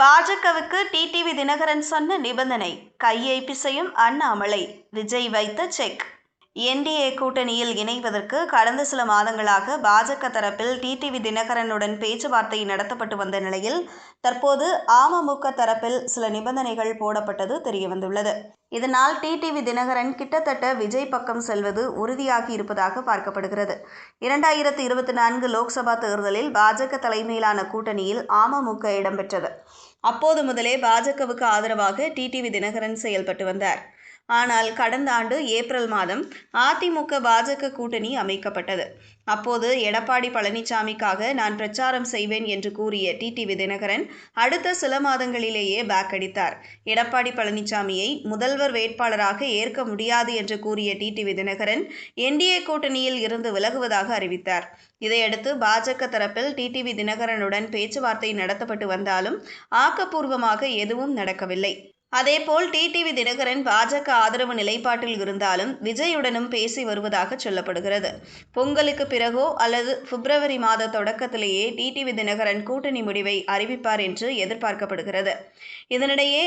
பாஜகவுக்கு டிடிவி தினகரன் சொன்ன நிபந்தனை, கையை பிசையும் அண்ணாமலை, விஜய் வைத்த செக். என்டிஏ கூட்டணியில் இணைவதற்கு கடந்த சில மாதங்களாக பாஜக தரப்பில் டிடிவி தினகரனுடன் பேச்சுவார்த்தை நடத்தப்பட்டு வந்த நிலையில், தற்போது அமமுக தரப்பில் சில நிபந்தனைகள் போடப்பட்டது தெரியவந்துள்ளது. இதனால் டிடிவி தினகரன் கிட்டத்தட்ட விஜய் பக்கம் செல்வது உறுதியாகி இருப்பதாக பார்க்கப்படுகிறது. 2024 லோக்சபா தேர்தலில் பாஜக தலைமையிலான கூட்டணியில் அமமுக இடம்பெற்றது. அப்போது முதலே பாஜகவுக்கு ஆதரவாக டிடிவி தினகரன் செயல்பட்டு வந்தார். ஆனால் கடந்த ஆண்டு ஏப்ரல் மாதம் அதிமுக பாஜக கூட்டணி அமைக்கப்பட்டது. அப்போது எடப்பாடி பழனிசாமிக்காக நான் பிரச்சாரம் செய்வேன் என்று கூறிய டிடிவி தினகரன் அடுத்த சில மாதங்களிலேயே பேக் அடித்தார். எடப்பாடி பழனிசாமியை முதல்வர் வேட்பாளராக ஏற்க முடியாது என்று கூறிய டிடிவி தினகரன் என்டிஏ கூட்டணியில் இருந்து விலகுவதாக அறிவித்தார். இதையடுத்து பாஜக தரப்பில் டிடிவி தினகரனுடன் பேச்சுவார்த்தை நடத்தப்பட்டு வந்தாலும் ஆக்கப்பூர்வமாக எதுவும் நடக்கவில்லை. அதேபோல் டிடிவி தினகரன் பாஜக ஆதரவு நிலைப்பாட்டில் இருந்தாலும் விஜயுடனும் பேசி வருவதாக சொல்லப்படுகிறது. பொங்கலுக்கு பிறகோ அல்லது பிப்ரவரி மாத தொடக்கத்திலேயே டிடிவி தினகரன் கூட்டணி முடிவை அறிவிப்பார் என்று எதிர்பார்க்கப்படுகிறது. இதனிடையே